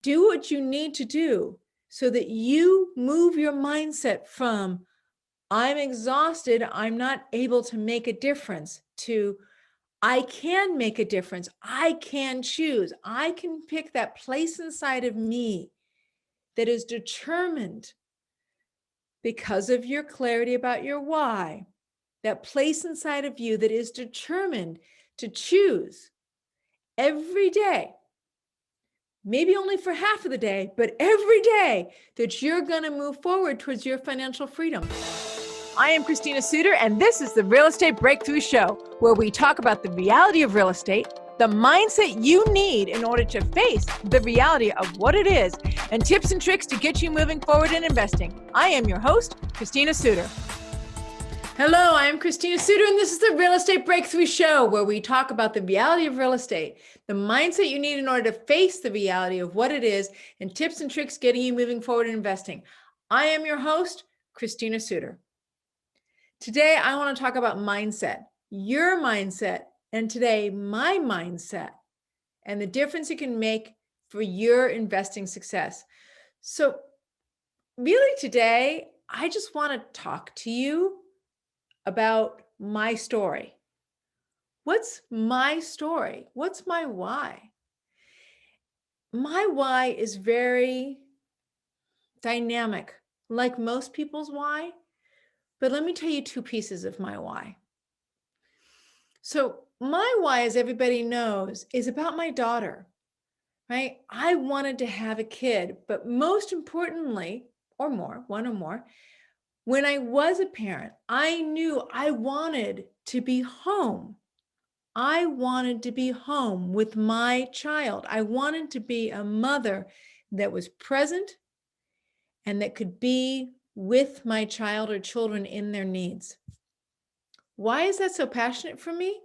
Do what you need to do so that you move your mindset from I'm exhausted, I'm not able to make a difference, to I can make a difference. I can choose. I can pick that place inside of me that is determined because of your clarity about your why, that place inside of you that is determined to choose every day, maybe only for half of the day, but every day that you're going to move forward towards your financial freedom. I am Christina Suter, and this is the Real Estate Breakthrough Show, where we talk about the reality of real estate, the mindset you need in order to face the reality of what it is, and tips and tricks to get you moving forward in investing. I am your host, Christina Suter. Hello, I am Christina Suter, and this is the Real Estate Breakthrough Show, where we talk about the reality of real estate, the mindset you need in order to face the reality of what it is, and tips and tricks getting you moving forward in investing. I am your host, Christina Suter. Today, I want to talk about mindset, your mindset, and today, my mindset, and the difference it can make for your investing success. So really today, I just want to talk to you about my story. What's my story? What's my why? My why is very dynamic, like most people's why. But let me tell you two pieces of my why. So my why, as everybody knows, is about my daughter, right? I wanted to have a kid, but most importantly, or more, one or more, when I was a parent, I knew I wanted to be home. I wanted to be home with my child. I wanted to be a mother that was present and that could be with my child or children in their needs. Why is that so passionate for me?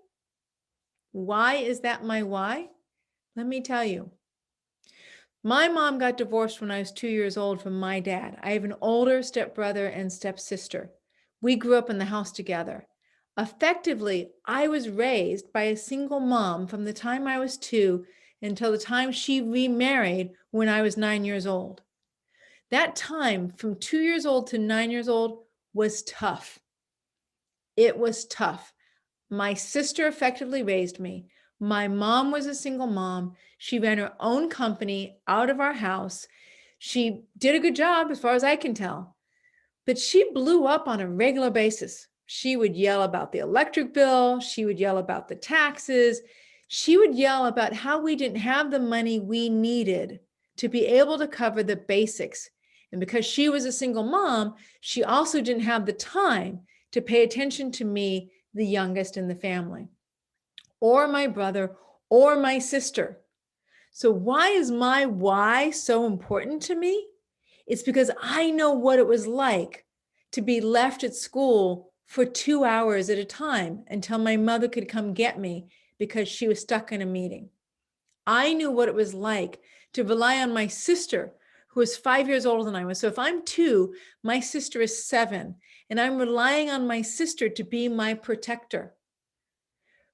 Why is that my why? Let me tell you. My mom got divorced when I was 2 years old from my dad. I have an older stepbrother and stepsister. We grew up in the house together. Effectively, I was raised by a single mom from the time I was 2 until the time she remarried when I was 9 years old. That time from 2 years old to 9 years old was tough. It was tough. My sister effectively raised me. My mom was a single mom. She ran her own company out of our house. She did a good job as far as I can tell, but she blew up on a regular basis. She would yell about the electric bill. She would yell about the taxes. She would yell about how we didn't have the money we needed to be able to cover the basics. And because she was a single mom, she also didn't have the time to pay attention to me, the youngest in the family, or my brother, or my sister. So why is my why so important to me? It's because I know what it was like to be left at school for 2 hours at a time until my mother could come get me because she was stuck in a meeting. I knew what it was like to rely on my sister, who was 5 years older than I was. So if I'm 2, my sister is 7, and I'm relying on my sister to be my protector.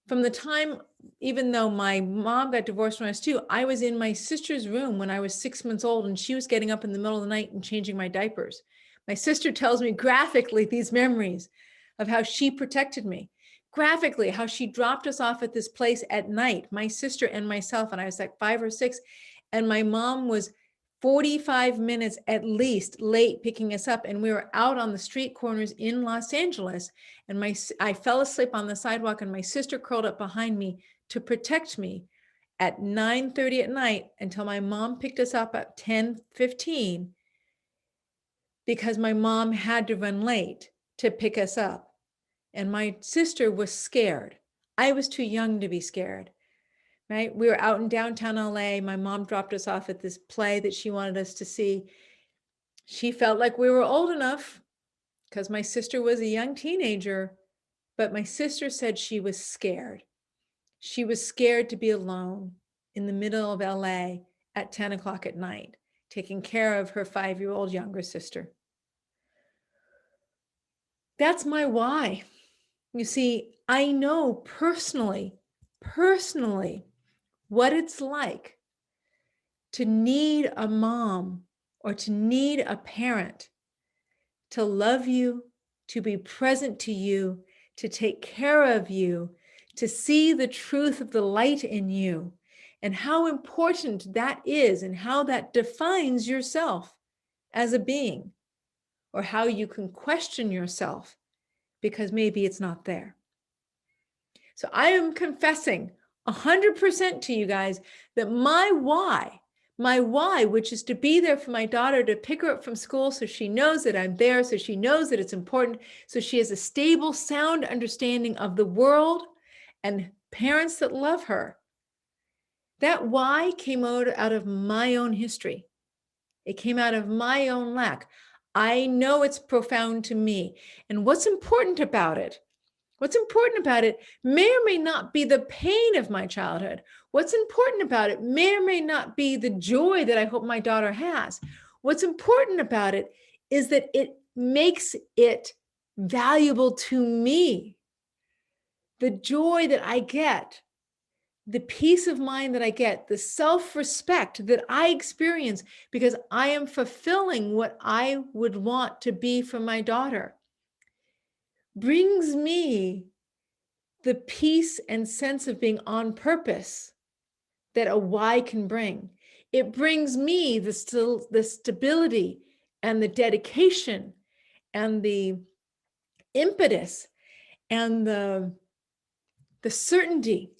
From the time, even though my mom got divorced when I was 2, I was in my sister's room when I was 6 months old, and she was getting up in the middle of the night and changing my diapers. My sister tells me graphically these memories of how she protected me, graphically how she dropped us off at this place at night, my sister and myself, and I was like 5 or 6, and my mom was 45 minutes at least late picking us up, and we were out on the street corners in Los Angeles, and I fell asleep on the sidewalk, and my sister curled up behind me to protect me at 9:30 at night until my mom picked us up at 10:15, because my mom had to run late to pick us up. And my sister was scared. I was too young to be scared. Right? We were out in downtown LA. My mom dropped us off at this play that she wanted us to see. She felt like we were old enough because my sister was a young teenager, but my sister said she was scared. She was scared to be alone in the middle of LA at 10 o'clock at night, taking care of her 5-year-old younger sister. That's my why. You see, I know personally, what it's like to need a mom or to need a parent to love you, to be present to you, to take care of you, to see the truth of the light in you, and how important that is and how that defines yourself as a being, or how you can question yourself because maybe it's not there. So I am confessing 100% to you guys that my why, which is to be there for my daughter, to pick her up from school so she knows that I'm there, so she knows that it's important, so she has a stable, sound understanding of the world and parents that love her. That why came out of my own history. It came out of my own lack. I know it's profound to me. And what's important about it may or may not be the pain of my childhood. What's important about it may or may not be the joy that I hope my daughter has. What's important about it is that it makes it valuable to me. The joy that I get, the peace of mind that I get, the self-respect that I experience because I am fulfilling what I would want to be for my daughter, brings me the peace and sense of being on purpose that a why can bring. It brings me the stability and the dedication and the impetus and the certainty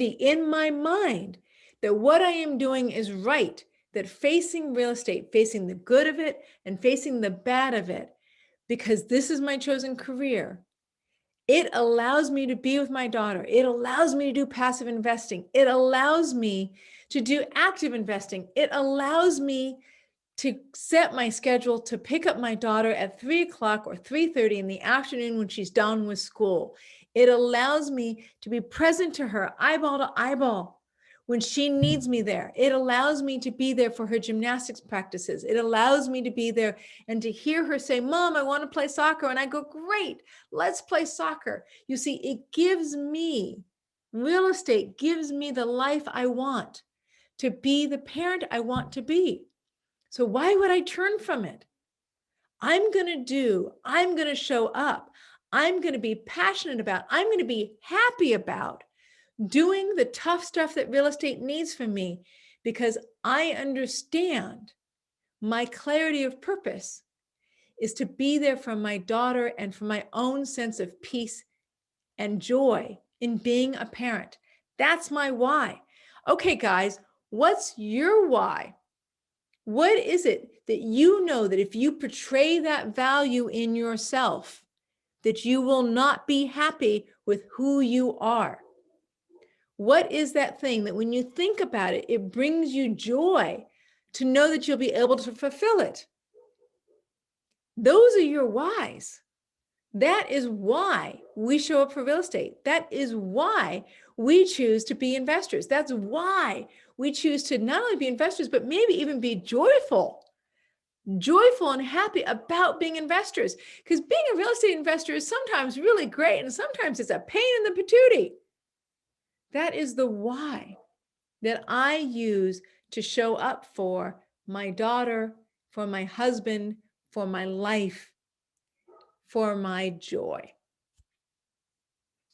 in my mind that what I am doing is right, that facing real estate, facing the good of it and facing the bad of it, because this is my chosen career, it allows me to be with my daughter. It allows me to do passive investing. It allows me to do active investing. It allows me to set my schedule to pick up my daughter at 3 o'clock or 3:30 in the afternoon when she's done with school. It allows me to be present to her eyeball to eyeball when she needs me there. It allows me to be there for her gymnastics practices. It allows me to be there and to hear her say, "Mom, I want to play soccer." And I go, "Great, let's play soccer." You see, it gives me, real estate gives me the life I want, to be the parent I want to be. So why would I turn from it? I'm going to show up. I'm going to be passionate about, I'm going to be happy about doing the tough stuff that real estate needs from me because I understand my clarity of purpose is to be there for my daughter and for my own sense of peace and joy in being a parent. That's my why. Okay, guys, what's your why? What is it that you know that if you portray that value in yourself, that you will not be happy with who you are? What is that thing that when you think about it, it brings you joy to know that you'll be able to fulfill it? Those are your whys. That is why we show up for real estate. That is why we choose to be investors. That's why we choose to not only be investors, but maybe even be joyful and happy about being investors. Because being a real estate investor is sometimes really great and sometimes it's a pain in the patootie. That is the why that I use to show up for my daughter, for my husband, for my life, for my joy.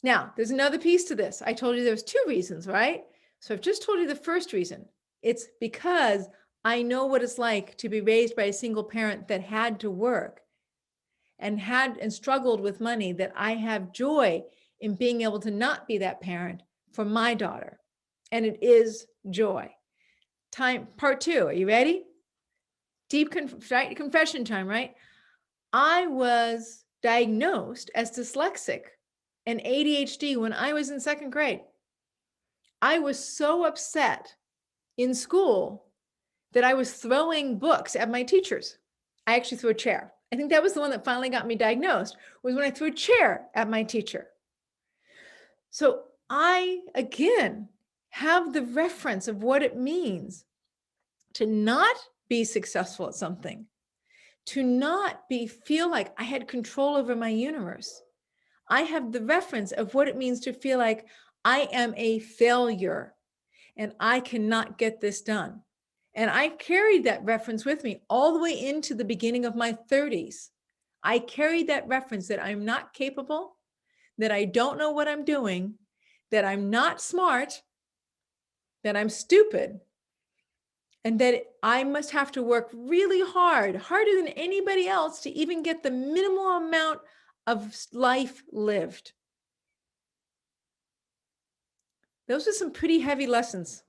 Now, there's another piece to this. I told you there's 2 reasons, right? So I've just told you the first reason. It's because I know what it's like to be raised by a single parent that had to work and struggled with money, that I have joy in being able to not be that parent for my daughter. And it is joy. Part 2, are you ready? Deep confession time, right? I was diagnosed as dyslexic and ADHD when I was in 2nd grade. I was so upset in school that I was throwing books at my teachers. I actually threw a chair. I think that was the one that finally got me diagnosed, was when I threw a chair at my teacher. So I, again, have the reference of what it means to not be successful at something, to not feel like I had control over my universe. I have the reference of what it means to feel like I am a failure and I cannot get this done. And I carried that reference with me all the way into the beginning of my 30s. I carried that reference that I'm not capable, that I don't know what I'm doing, that I'm not smart, that I'm stupid, and that I must have to work really hard, harder than anybody else, to even get the minimal amount of life lived. Those are some pretty heavy lessons.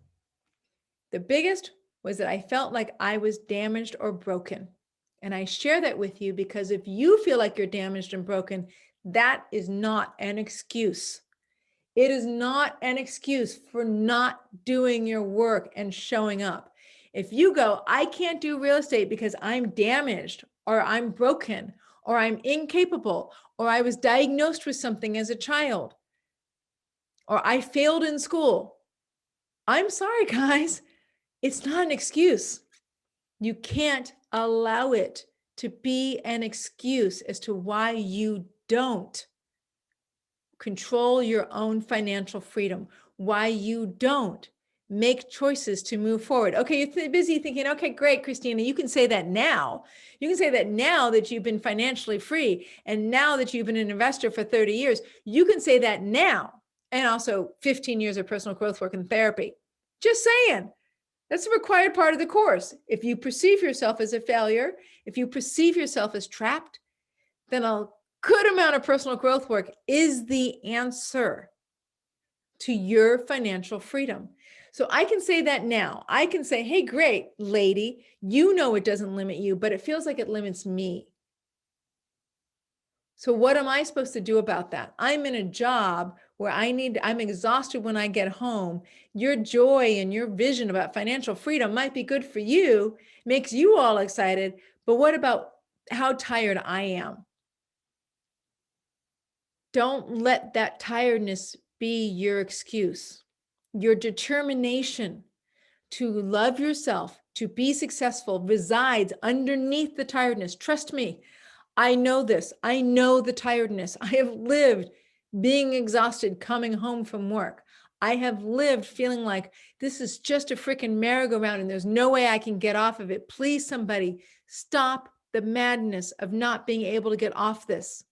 The biggest was that I felt like I was damaged or broken. And I share that with you because if you feel like you're damaged and broken, that is not an excuse. It is not an excuse for not doing your work and showing up. If you go, I can't do real estate because I'm damaged or I'm broken or I'm incapable or I was diagnosed with something as a child or I failed in school. I'm sorry, guys. It's not an excuse. You can't allow it to be an excuse as to why you don't control your own financial freedom, why you don't make choices to move forward. Okay, you're busy thinking, okay, great, Christina, you can say that now. You can say that now that you've been financially free and now that you've been an investor for 30 years, you can say that now. And also 15 years of personal growth work and therapy. Just saying. That's a required part of the course. If you perceive yourself as a failure, if you perceive yourself as trapped, then a good amount of personal growth work is the answer to your financial freedom. So I can say that now. I can say, hey, great, lady, you know it doesn't limit you, but it feels like it limits me. So what am I supposed to do about that? I'm in a job where I'm exhausted when I get home. Your joy and your vision about financial freedom might be good for you, makes you all excited, but what about how tired I am? Don't let that tiredness be your excuse. Your determination to love yourself, to be successful, resides underneath the tiredness. Trust me, I know this. I know the tiredness. I have lived being exhausted coming home from work. I have lived feeling like this is just a freaking merry-go-round and there's no way I can get off of it. Please, somebody, stop the madness of not being able to get off this.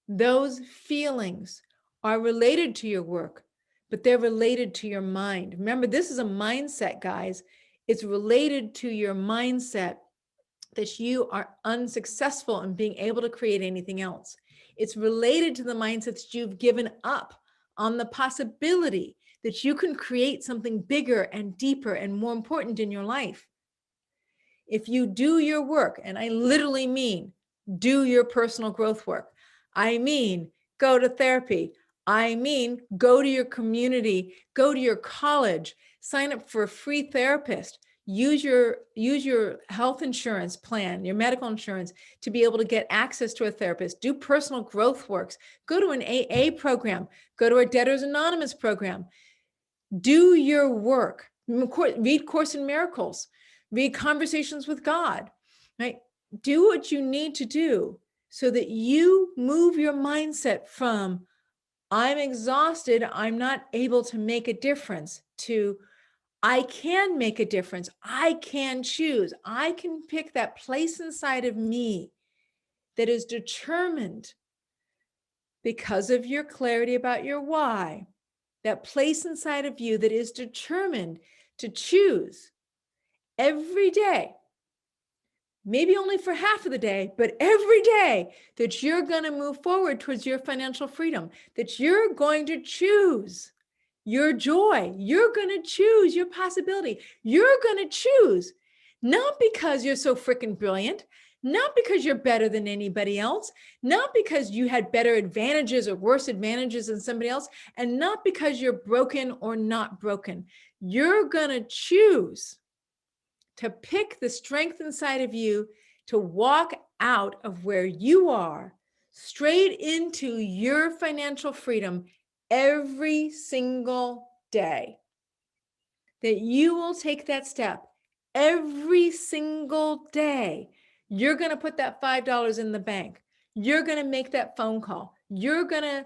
Those feelings are related to your work, but they're related to your mind. Remember, this is a mindset, guys. It's related to your mindset that you are unsuccessful in being able to create anything else. It's related to the mindset that you've given up on the possibility that you can create something bigger and deeper and more important in your life. If you do your work, and I literally mean do your personal growth work, I mean go to therapy, I mean go to your community, go to your college, sign up for a free therapist, use your health insurance plan, your medical insurance to be able to get access to a therapist, do personal growth works, go to an AA program, go to a Debtors Anonymous program, do your work, read Course in Miracles, read Conversations with God, right? Do what you need to do so that you move your mindset from I'm exhausted, I'm not able to make a difference, to I can make a difference. I can choose. I can pick that place inside of me that is determined because of your clarity about your why, that place inside of you that is determined to choose every day, maybe only for half of the day, but every day, that you're going to move forward towards your financial freedom, that you're going to choose your joy. You're going to choose your possibility. You're going to choose, not because you're so freaking brilliant, not because you're better than anybody else, not because you had better advantages or worse advantages than somebody else, and not because you're broken or not broken. You're going to choose to pick the strength inside of you to walk out of where you are straight into your financial freedom every single day. That you will take that step every single day. You're going to put that $5 in the bank. You're going to make that phone call. You're going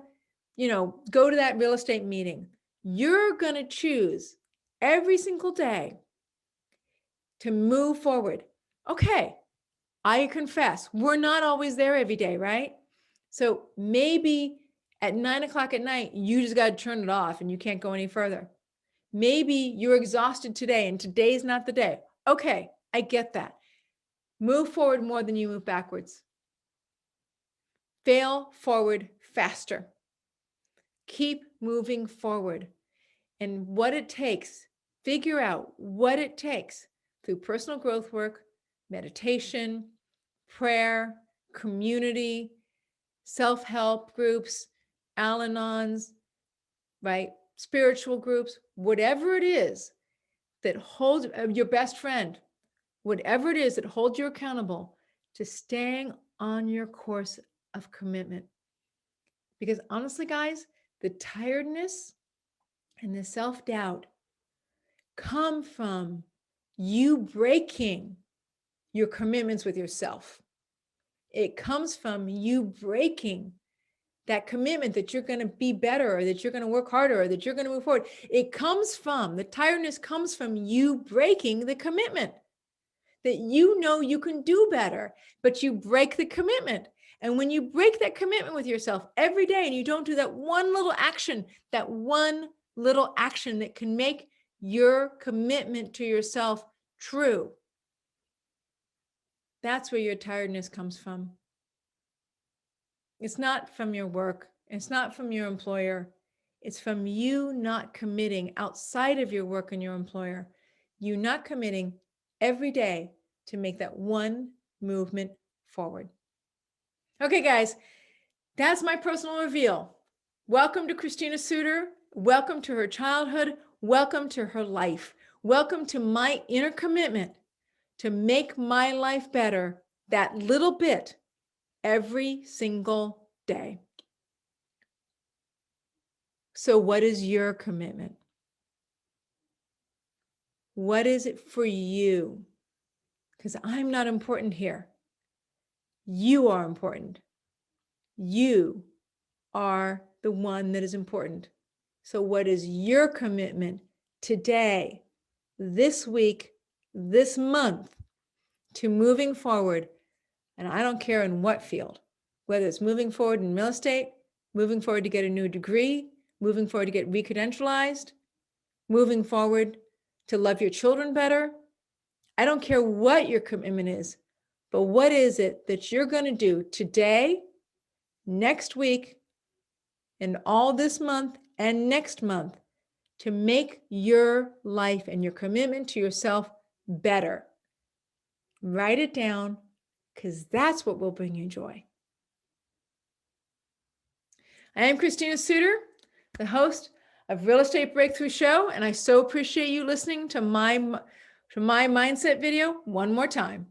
to, go to that real estate meeting. You're going to choose every single day to move forward. Okay, I confess, we're not always there every day, right? So maybe at 9 o'clock at night, you just got to turn it off and you can't go any further. Maybe you're exhausted today and today's not the day. Okay, I get that. Move forward more than you move backwards. Fail forward faster. Keep moving forward. And what it takes, figure out what it takes through personal growth work, meditation, prayer, community, self-help groups, Al-Anons, right? Spiritual groups, whatever it is that holds your best friend, whatever it is that holds you accountable to staying on your course of commitment. Because honestly, guys, the tiredness and the self-doubt come from you breaking your commitments with yourself. It comes from you breaking that commitment that you're going to be better, or that you're going to work harder, or that you're going to move forward. It comes from, the tiredness comes from you breaking the commitment that you know you can do better, but you break the commitment. And when you break that commitment with yourself every day and you don't do that one little action that can make your commitment to yourself true, that's where your tiredness comes from. It's not from your work. It's not from your employer. It's from you not committing outside of your work and your employer. You not committing every day to make that one movement forward. Okay, guys, that's my personal reveal. Welcome to Christina Suter. Welcome to her childhood. Welcome to her life. Welcome to my inner commitment to make my life better that little bit every single day. So what is your commitment? What is it for you? Because I'm not important here. You are important. You are the one that is important. So what is your commitment today, this week, this month, to moving forward? And I don't care in what field, whether it's moving forward in real estate, moving forward to get a new degree, moving forward to get recredentialized, moving forward to love your children better. I don't care what your commitment is, but what is it that you're going to do today, next week, and all this month and next month to make your life and your commitment to yourself better? Write it down, because that's what will bring you joy. I am Christina Suter, the host of Real Estate Breakthrough Show, and I so appreciate you listening to my mindset video one more time.